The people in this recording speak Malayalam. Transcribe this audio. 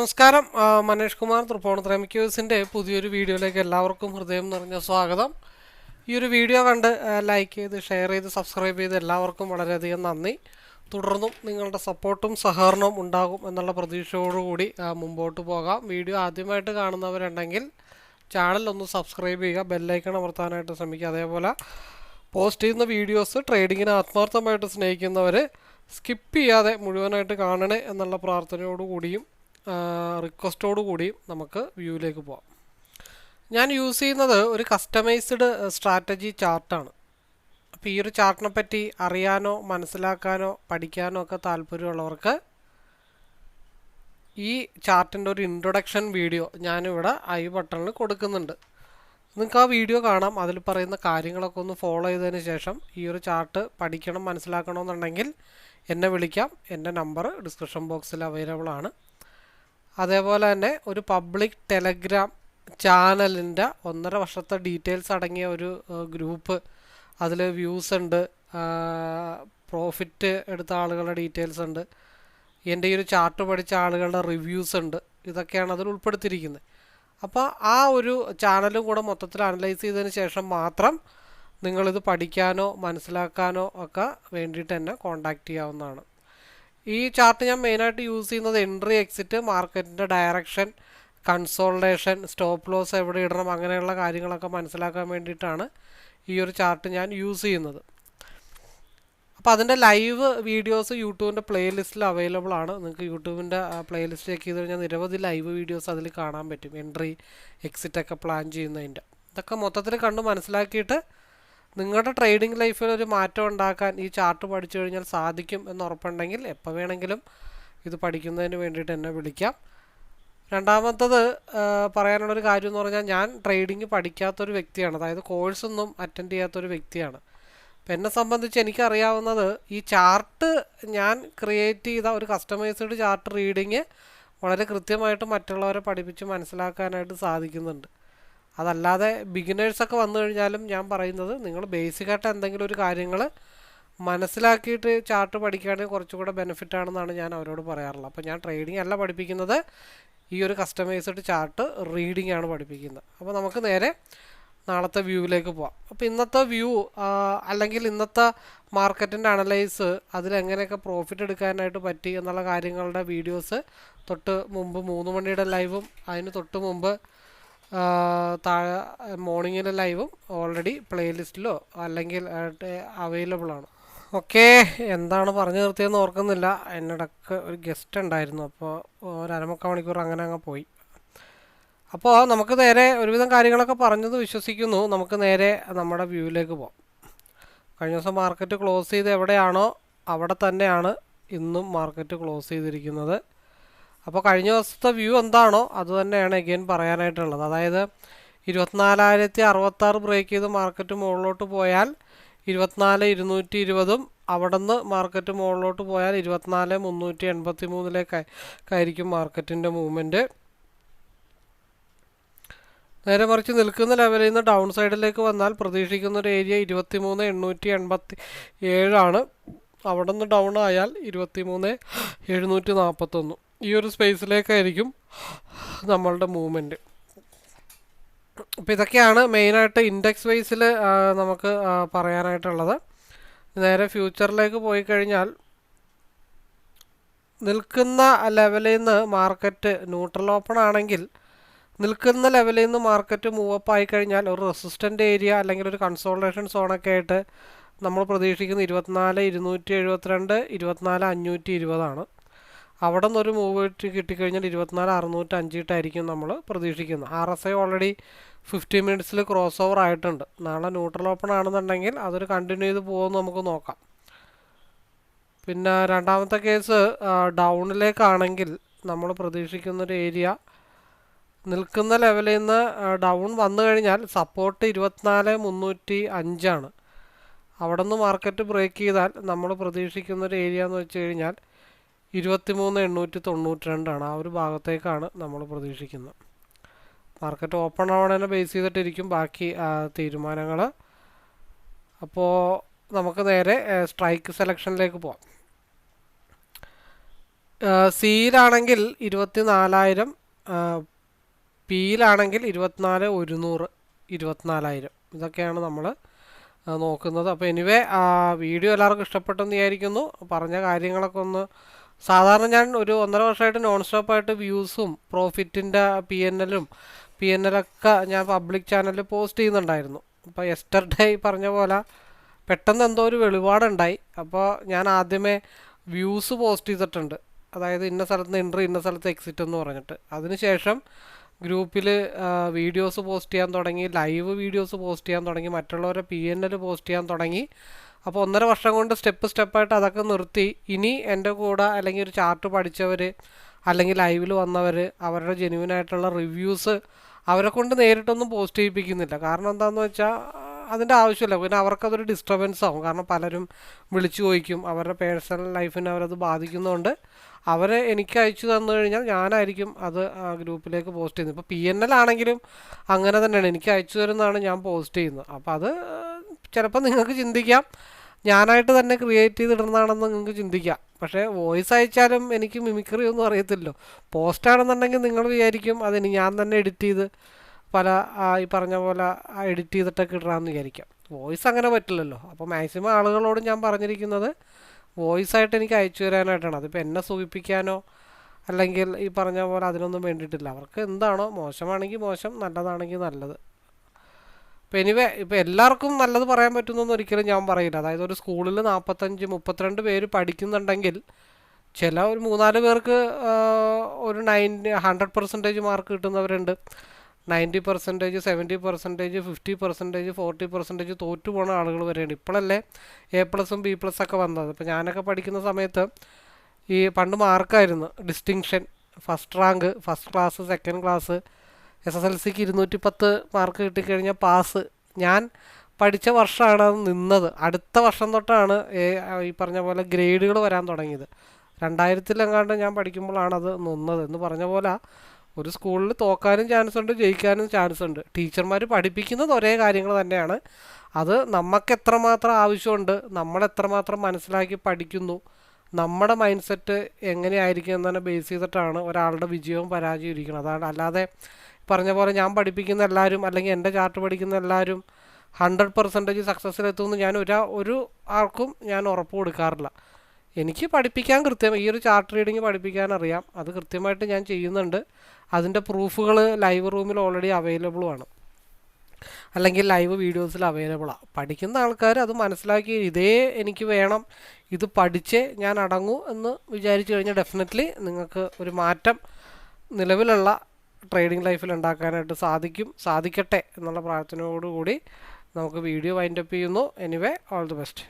നമസ്കാരം. മനേഷ് കുമാർ തൃപ്പൂണിത്തുറ ക്യൂസിൻ്റെ പുതിയൊരു വീഡിയോയിലേക്ക് എല്ലാവർക്കും ഹൃദയം നിറഞ്ഞ സ്വാഗതം. ഈ ഒരു വീഡിയോ കണ്ട് ലൈക്ക് ചെയ്ത് ഷെയർ ചെയ്ത് സബ്സ്ക്രൈബ് ചെയ്ത് എല്ലാവർക്കും വളരെയധികം നന്ദി. തുടർന്നും നിങ്ങളുടെ സപ്പോർട്ടും സഹകരണവും ഉണ്ടാകും എന്നുള്ള പ്രതീക്ഷയോടുകൂടി മുമ്പോട്ട് പോകാം. വീഡിയോ ആദ്യമായിട്ട് കാണുന്നവരുണ്ടെങ്കിൽ ചാനൽ ഒന്ന് സബ്സ്ക്രൈബ് ചെയ്യുക, ബെല്ലൈക്കൺ അമർത്താനായിട്ട് ശ്രമിക്കുക. അതേപോലെ പോസ്റ്റ് ചെയ്യുന്ന വീഡിയോസ് ട്രേഡിങ്ങിനെ ആത്മാർത്ഥമായിട്ട് സ്നേഹിക്കുന്നവർ സ്കിപ്പ് ചെയ്യാതെ മുഴുവനായിട്ട് കാണണേ എന്നുള്ള പ്രാർത്ഥനയോടുകൂടിയും റിക്വസ്റ്റോടു കൂടിയും നമുക്ക് വ്യൂവിലേക്ക് പോകാം. ഞാൻ യൂസ് ചെയ്യുന്നത് ഒരു കസ്റ്റമൈസ്ഡ് സ്ട്രാറ്റജി ചാർട്ടാണ്. അപ്പോൾ ഈ ഒരു ചാർട്ടിനെ പറ്റി അറിയാനോ മനസ്സിലാക്കാനോ പഠിക്കാനോ ഒക്കെ താല്പര്യമുള്ളവർക്ക് ഈ ചാർട്ടിൻ്റെ ഒരു ഇൻട്രൊഡക്ഷൻ വീഡിയോ ഞാനിവിടെ ഐ ബട്ടണിൽ കൊടുക്കുന്നുണ്ട്. നിങ്ങൾക്ക് ആ വീഡിയോ കാണാം. അതിൽ പറയുന്ന കാര്യങ്ങളൊക്കെ ഒന്ന് ഫോളോ ചെയ്തതിന് ശേഷം ഈ ഒരു ചാർട്ട് പഠിക്കണം മനസ്സിലാക്കണമെന്നുണ്ടെങ്കിൽ എന്നെ വിളിക്കാം. എൻ്റെ നമ്പർ ഡിസ്ക്രിപ്ഷൻ ബോക്സിൽ അവൈലബിൾ ആണ്. അതേപോലെ തന്നെ ഒരു പബ്ലിക് ടെലഗ്രാം ചാനലിൻ്റെ 1.5 വർഷത്തെ ഡീറ്റെയിൽസ് അടങ്ങിയ ഒരു ഗ്രൂപ്പ്, അതിൽ വ്യൂസ് ഉണ്ട്, പ്രോഫിറ്റ് എടുത്ത ആളുകളുടെ ഡീറ്റെയിൽസ് ഉണ്ട്, എൻ്റെ ഈ ഒരു ചാർട്ട് പഠിച്ച ആളുകളുടെ റിവ്യൂസ് ഉണ്ട്. ഇതൊക്കെയാണ് അതിൽ ഉൾപ്പെടുത്തിയിരിക്കുന്നത്. അപ്പോൾ ആ ഒരു ചാനലും കൂടെ മൊത്തത്തിൽ അനലൈസ് ചെയ്തതിന് ശേഷം മാത്രം നിങ്ങളിത് പഠിക്കാനോ മനസ്സിലാക്കാനോ ഒക്കെ വേണ്ടിയിട്ട് എന്നെ കോൺടാക്റ്റ് ചെയ്യാവുന്നതാണ്. ഈ ചാർട്ട് ഞാൻ മെയിനായിട്ട് യൂസ് ചെയ്യുന്നത് എൻട്രി, എക്സിറ്റ്, മാർക്കറ്റിൻ്റെ ഡയറക്ഷൻ, കൺസോൾട്ടേഷൻ, സ്റ്റോപ്പ് ലോസ് എവിടെ ഇടണം, അങ്ങനെയുള്ള കാര്യങ്ങളൊക്കെ മനസ്സിലാക്കാൻ വേണ്ടിയിട്ടാണ് ഈ ഒരു ചാർട്ട് ഞാൻ യൂസ് ചെയ്യുന്നത്. അപ്പോൾ അതിൻ്റെ ലൈവ് വീഡിയോസ് യൂട്യൂബിൻ്റെ പ്ലേലിസ്റ്റിൽ അവൈലബിൾ ആണ്. നിങ്ങൾക്ക് യൂട്യൂബിൻ്റെ പ്ലേലിസ്റ്റ് ചെക്ക് ചെയ്ത് കഴിഞ്ഞാൽ നിരവധി ലൈവ് വീഡിയോസ് അതിൽ കാണാൻ പറ്റും. എൻട്രി, എക്സിറ്റൊക്കെ പ്ലാൻ ചെയ്യുന്നതിൻ്റെ ഇതൊക്കെ മൊത്തത്തിൽ കണ്ട് മനസ്സിലാക്കിയിട്ട് നിങ്ങളുടെ ട്രേഡിംഗ് ലൈഫിൽ ഒരു മാറ്റം ഉണ്ടാക്കാൻ ഈ ചാർട്ട് പഠിച്ചു കഴിഞ്ഞാൽ സാധിക്കും എന്ന് ഉറപ്പുണ്ടെങ്കിൽ എപ്പോൾ വേണമെങ്കിലും ഇത് പഠിക്കുന്നതിന് വേണ്ടിയിട്ട് എന്നെ വിളിക്കാം. രണ്ടാമത്തത് പറയാനുള്ളൊരു കാര്യം എന്ന് പറഞ്ഞാൽ ഞാൻ ട്രേഡിംഗ് പഠിക്കാത്തൊരു വ്യക്തിയാണ്, അതായത് കോഴ്സൊന്നും അറ്റൻഡ് ചെയ്യാത്തൊരു വ്യക്തിയാണ്. അപ്പം എന്നെ സംബന്ധിച്ച് എനിക്കറിയാവുന്നത് ഈ ചാർട്ട് ഞാൻ ക്രിയേറ്റ് ചെയ്ത ഒരു കസ്റ്റമൈസ്ഡ് ചാർട്ട് റീഡിങ് വളരെ കൃത്യമായിട്ട് മറ്റുള്ളവരെ പഠിപ്പിച്ച് മനസ്സിലാക്കാനായിട്ട് സാധിക്കുന്നുണ്ട്. അതല്ലാതെ ബിഗിനേഴ്സൊക്കെ വന്നു കഴിഞ്ഞാലും ഞാൻ പറയുന്നത് നിങ്ങൾ ബേസിക്കായിട്ട് എന്തെങ്കിലും ഒരു കാര്യങ്ങൾ മനസ്സിലാക്കിയിട്ട് ചാർട്ട് പഠിക്കുകയാണെങ്കിൽ കുറച്ചുകൂടെ ബെനിഫിറ്റ് ആണെന്നാണ് ഞാൻ അവരോട് പറയാറുള്ളത്. അപ്പോൾ ഞാൻ ട്രേഡിംഗ് അല്ല പഠിപ്പിക്കുന്നത്, ഈ ഒരു കസ്റ്റമൈസ്ഡ് ചാർട്ട് റീഡിംഗ് ആണ് പഠിപ്പിക്കുന്നത്. അപ്പോൾ നമുക്ക് നേരെ നാളത്തെ വ്യൂവിലേക്ക് പോവാം. അപ്പോൾ ഇന്നത്തെ വ്യൂ അല്ലെങ്കിൽ ഇന്നത്തെ മാർക്കറ്റിൻ്റെ അനലൈസ്, അതിലെങ്ങനെയൊക്കെ പ്രോഫിറ്റ് എടുക്കാനായിട്ട് പറ്റി എന്നുള്ള കാര്യങ്ങളുടെ വീഡിയോസ് തൊട്ട് മുമ്പ് 3 മണിയുടെ ലൈവും അതിന് തൊട്ട് മുമ്പ് താഴെ മോർണിംഗിലെ ലൈവും ഓൾറെഡി പ്ലേലിസ്റ്റിലോ അല്ലെങ്കിൽ അവൈലബിൾ ആണ്. ഓക്കെ, എന്താണ് പറഞ്ഞു നിർത്തിയെന്ന് ഓർക്കുന്നില്ല. എന്നിടക്ക് ഒരു ഗസ്റ്റ് ഉണ്ടായിരുന്നു, അപ്പോൾ ഒരു 1/2 മണിക്കൂർ അങ്ങനെ അങ്ങ് പോയി. അപ്പോൾ നമുക്ക് നേരെ ഒരുവിധം കാര്യങ്ങളൊക്കെ പറഞ്ഞത് വിശ്വസിക്കുന്നു. നമുക്ക് നേരെ നമ്മുടെ വ്യൂവിലേക്ക് പോകാം. കഴിഞ്ഞ ദിവസം മാർക്കറ്റ് ക്ലോസ് ചെയ്ത് എവിടെയാണോ അവിടെ തന്നെയാണ് ഇന്നും മാർക്കറ്റ് ക്ലോസ് ചെയ്തിരിക്കുന്നത്. അപ്പോൾ കഴിഞ്ഞ ദിവസത്തെ വ്യൂ എന്താണോ അത് തന്നെയാണ് എഗെയിൻ പറയാനായിട്ടുള്ളത്. അതായത് 24,066 ബ്രേക്ക് ചെയ്ത് മാർക്കറ്റ് മുകളിലോട്ട് പോയാൽ 24,220 അവിടെ നിന്ന് മാർക്കറ്റ് മുകളിലോട്ട് പോയാൽ 24,383 മാർക്കറ്റിൻ്റെ മൂവ്മെൻറ്റ്. നേരെ മറിച്ച് നിൽക്കുന്ന ലെവലിൽ നിന്ന് ഡൗൺ സൈഡിലേക്ക് വന്നാൽ പ്രതീക്ഷിക്കുന്ന ഒരു ഏരിയ 23,887 ആണ്. അവിടെ നിന്ന് ഡൗൺ ആയാൽ 23,741. ഈ ഒരു സ്പേസിലേക്കായിരിക്കും നമ്മളുടെ മൂവ്മെൻറ്റ്. അപ്പോൾ ഇതൊക്കെയാണ് മെയിനായിട്ട് ഇൻഡെക്സ് വൈസിൽ നമുക്ക് പറയാനായിട്ടുള്ളത്. നേരെ ഫ്യൂച്ചറിലേക്ക് പോയി കഴിഞ്ഞാൽ നിൽക്കുന്ന ലെവലിൽ നിന്ന് മാർക്കറ്റ് ന്യൂട്രൽ ഓപ്പൺ ആണെങ്കിൽ നിൽക്കുന്ന ലെവലിൽ നിന്ന് മാർക്കറ്റ് മൂവപ്പ് ആയി കഴിഞ്ഞാൽ ഒരു റെസിസ്റ്റൻ്റ് ഏരിയ അല്ലെങ്കിൽ ഒരു കൺസോൾട്ടേഷൻ സോണൊക്കെ ആയിട്ട് നമ്മൾ പ്രതീക്ഷിക്കുന്നത് 24,272, 24,520 ആണ്. അവിടെ നിന്നൊരു മൂവ് കിട്ടിക്കഴിഞ്ഞാൽ 24,605 നമ്മൾ പ്രതീക്ഷിക്കുന്നത്. RSI ഓൾറെഡി 50 മിനിറ്റ്സിൽ ക്രോസ് ഓവർ ആയിട്ടുണ്ട്. നാളെ ന്യൂട്രൽ ഓപ്പൺ ആണെന്നുണ്ടെങ്കിൽ അതൊരു കണ്ടിന്യൂ ചെയ്ത് പോകുമെന്ന് നമുക്ക് നോക്കാം. പിന്നെ രണ്ടാമത്തെ കേസ് ഡൗണിലേക്കാണെങ്കിൽ നമ്മൾ പ്രതീക്ഷിക്കുന്നൊരു ഏരിയ നിൽക്കുന്ന ലെവലിൽ നിന്ന് ഡൗൺ വന്നു കഴിഞ്ഞാൽ സപ്പോർട്ട് 24,305 ആണ്. അവിടെ നിന്ന് മാർക്കറ്റ് ബ്രേക്ക് ചെയ്താൽ നമ്മൾ പ്രതീക്ഷിക്കുന്നൊരു ഏരിയ എന്ന് വെച്ച് കഴിഞ്ഞാൽ 23,892 ആണ്. ആ ഒരു ഭാഗത്തേക്കാണ് നമ്മൾ പ്രതീക്ഷിക്കുന്നത്. മാർക്കറ്റ് ഓപ്പൺ ആവണതിനെ ബേസ് ചെയ്തിട്ടിരിക്കും ബാക്കി തീരുമാനങ്ങൾ. അപ്പോൾ നമുക്ക് നേരെ സ്ട്രൈക്ക് സെലക്ഷനിലേക്ക് പോകാം. സിയിലാണെങ്കിൽ 24,000, പിയിലാണെങ്കിൽ 24,100, 24,000. ഇതൊക്കെയാണ് നമ്മൾ നോക്കുന്നത്. അപ്പോൾ എനിവേ വീഡിയോ എല്ലാവർക്കും ഇഷ്ടപ്പെട്ടെന്ന് വിചാരിക്കുന്നു. പറഞ്ഞ കാര്യങ്ങളൊക്കെ ഒന്ന് സാധാരണ ഞാൻ ഒരു 1.5 വർഷമായിട്ട് നോൺ സ്റ്റോപ്പായിട്ട് വ്യൂസും പ്രോഫിറ്റിൻ്റെ പി എൻ എല്ലൊക്കെ ഞാൻ പബ്ലിക് ചാനലിൽ പോസ്റ്റ് ചെയ്യുന്നുണ്ടായിരുന്നു. അപ്പോൾ യെസ്റ്റർഡേ പറഞ്ഞ പോലെ പെട്ടെന്ന് എന്തോ ഒരു വെളിപാടുണ്ടായി. അപ്പോൾ ഞാൻ ആദ്യമേ വ്യൂസ് പോസ്റ്റ് ചെയ്തിട്ടുണ്ട്, അതായത് ഇന്ന സ്ഥലത്ത് നിന്ന് എൻട്രി, ഇന്ന സ്ഥലത്ത് എക്സിറ്റ് എന്ന് പറഞ്ഞിട്ട്. അതിനുശേഷം ഗ്രൂപ്പിൽ വീഡിയോസ് പോസ്റ്റ് ചെയ്യാൻ തുടങ്ങി, ലൈവ് വീഡിയോസ് പോസ്റ്റ് ചെയ്യാൻ തുടങ്ങി, മറ്റുള്ളവരെ പി എൻ എൽ പോസ്റ്റ് ചെയ്യാൻ തുടങ്ങി. അപ്പോൾ 1.5 വർഷം കൊണ്ട് സ്റ്റെപ്പായിട്ട് അതൊക്കെ നിർത്തി. ഇനി എൻ്റെ കൂടെ അല്ലെങ്കിൽ ഒരു ചാർട്ട് പഠിച്ചവർ അല്ലെങ്കിൽ ലൈവിൽ വന്നവർ അവരുടെ ജെന്യുവനായിട്ടുള്ള റിവ്യൂസ് അവരെ കൊണ്ട് നേരിട്ടൊന്നും പോസ്റ്റ് ചെയ്യിപ്പിക്കുന്നില്ല. കാരണം എന്താണെന്ന് വെച്ചാൽ അതിൻ്റെ ആവശ്യമില്ല. പിന്നെ അവർക്കതൊരു ഡിസ്റ്റർബൻസ് ആവും. കാരണം പലരും വിളിച്ചു ചോദിക്കും, അവരുടെ പേഴ്സണൽ ലൈഫിനെ അവരത് ബാധിക്കുന്നതുകൊണ്ട് അവരെ എനിക്ക് അയച്ചു തന്നു കഴിഞ്ഞാൽ ഞാനായിരിക്കും അത് ഗ്രൂപ്പിലേക്ക് പോസ്റ്റ് ചെയ്യുന്നത്. ഇപ്പോൾ പി എൻ എൽ ആണെങ്കിലും അങ്ങനെ തന്നെയാണ്, എനിക്ക് അയച്ചു തരുന്നതാണ് ഞാൻ പോസ്റ്റ് ചെയ്യുന്നത്. അപ്പോൾ അത് ചിലപ്പോൾ നിങ്ങൾക്ക് ചിന്തിക്കാം ഞാനായിട്ട് തന്നെ ക്രിയേറ്റ് ചെയ്തിടുന്നതാണെന്ന് നിങ്ങൾക്ക് ചിന്തിക്കാം. പക്ഷേ വോയിസ് അയച്ചാലും എനിക്ക് മിമിക്രി ഒന്നും അറിയത്തില്ലല്ലോ. പോസ്റ്റാണെന്നുണ്ടെങ്കിൽ നിങ്ങൾ വിചാരിക്കും അതിന് ഞാൻ തന്നെ എഡിറ്റ് ചെയ്ത് പല ഈ പറഞ്ഞ പോലെ എഡിറ്റ് ചെയ്തിട്ടൊക്കെ ഇടാമെന്ന് വിചാരിക്കാം. വോയിസ് അങ്ങനെ പറ്റില്ലല്ലോ. അപ്പോൾ മാക്സിമം ആളുകളോട് ഞാൻ പറഞ്ഞിരിക്കുന്നത് വോയിസ് ആയിട്ട് എനിക്ക് അയച്ചു തരാനായിട്ടാണ്. അതിപ്പോൾ എന്നെ സൂചിപ്പിക്കാനോ അല്ലെങ്കിൽ ഈ പറഞ്ഞ പോലെ അതിനൊന്നും വേണ്ടിയിട്ടില്ല. അവർക്ക് എന്താണോ, മോശമാണെങ്കിൽ മോശം, നല്ലതാണെങ്കിൽ നല്ലത്. ഇപ്പോൾ എനിവേ ഇപ്പോൾ എല്ലാവർക്കും നല്ലത് പറയാൻ പറ്റുന്നൊന്നും ഒരിക്കലും ഞാൻ പറയില്ല. അതായത് ഒരു സ്കൂളിൽ 32 പേര് പഠിക്കുന്നുണ്ടെങ്കിൽ ചില ഒരു 3-4 പേർക്ക് ഒരു 100% മാർക്ക് കിട്ടുന്നവരുണ്ട്. 90%, 70%, 50%, 40% തോറ്റു പോണ ആളുകൾ വരെയുണ്ട്. ഇപ്പോഴല്ലേ A+ഉം B+ ഒക്കെ വന്നത്. ഇപ്പോൾ ഞാനൊക്കെ പഠിക്കുന്ന സമയത്ത് ഈ പണ്ട് മാർക്കായിരുന്നു distinction, first rank, first class, second class. SSLCക്ക് 210 മാർക്ക് കിട്ടിക്കഴിഞ്ഞാൽ പാസ്. ഞാൻ പഠിച്ച വർഷമാണ് അത് നിന്നത്. അടുത്ത വർഷം തൊട്ടാണ് ഈ പറഞ്ഞ പോലെ ഗ്രേഡുകൾ വരാൻ തുടങ്ങിയത്. 2000-ലെങ്ങാണ്ട് ഞാൻ പഠിക്കുമ്പോഴാണ് അത് നിന്നത്. എന്ന് പറഞ്ഞ പോലെ ഒരു സ്കൂളിൽ തോക്കാനും ചാൻസ് ഉണ്ട്, ജയിക്കാനും ചാൻസ് ഉണ്ട്. ടീച്ചർമാർ പഠിപ്പിക്കുന്നത് ഒരേ കാര്യങ്ങൾ തന്നെയാണ്. അത് നമുക്ക് എത്രമാത്രം ആവശ്യമുണ്ട്, നമ്മളെത്രമാത്രം മനസ്സിലാക്കി പഠിക്കുന്നു, നമ്മുടെ മൈൻഡ് സെറ്റ് എങ്ങനെയായിരിക്കും എന്നതിനെ ബേസ് ചെയ്തിട്ടാണ് ഒരാളുടെ വിജയവും പരാജയവും ഇരിക്കുന്നത്. അതാണ്, അല്ലാതെ പറഞ്ഞ പോലെ ഞാൻ പഠിപ്പിക്കുന്ന എല്ലാവരും അല്ലെങ്കിൽ എൻ്റെ ചാർട്ട് പഠിക്കുന്ന എല്ലാവരും 100% സക്സസ്സിലെത്തുമെന്ന് ഞാൻ ഒരു ആൾക്കും ഞാൻ ഉറപ്പ് കൊടുക്കാറില്ല. എനിക്ക് പഠിപ്പിക്കാൻ ഈ ഒരു ചാർട്ട് റീഡിങ് പഠിപ്പിക്കാൻ അറിയാം. അത് കൃത്യമായിട്ട് ഞാൻ ചെയ്യുന്നുണ്ട്. അതിൻ്റെ പ്രൂഫുകൾ ലൈവ് റൂമിൽ ഓൾറെഡി അവൈലബിളുമാണ്, അല്ലെങ്കിൽ ലൈവ് വീഡിയോസിൽ അവൈലബിളാണ്. പഠിക്കുന്ന ആൾക്കാർ അത് മനസ്സിലാക്കി ഇതേ എനിക്ക് വേണം, ഇത് പഠിച്ചേ ഞാൻ അടങ്ങൂ എന്ന് വിചാരിച്ചു കഴിഞ്ഞാൽ ഡെഫിനറ്റ്ലി നിങ്ങൾക്ക് ഒരു മാറ്റം നിലവിലുള്ള ട്രേഡിംഗ് ലൈഫിൽ ഉണ്ടാക്കാനായിട്ട് സാധിക്കട്ടെ എന്നുള്ള പ്രാർത്ഥനയോടുകൂടി നമുക്ക് വീഡിയോ വൈൻഡപ്പ് ചെയ്യുന്നു. Anyway, all the best.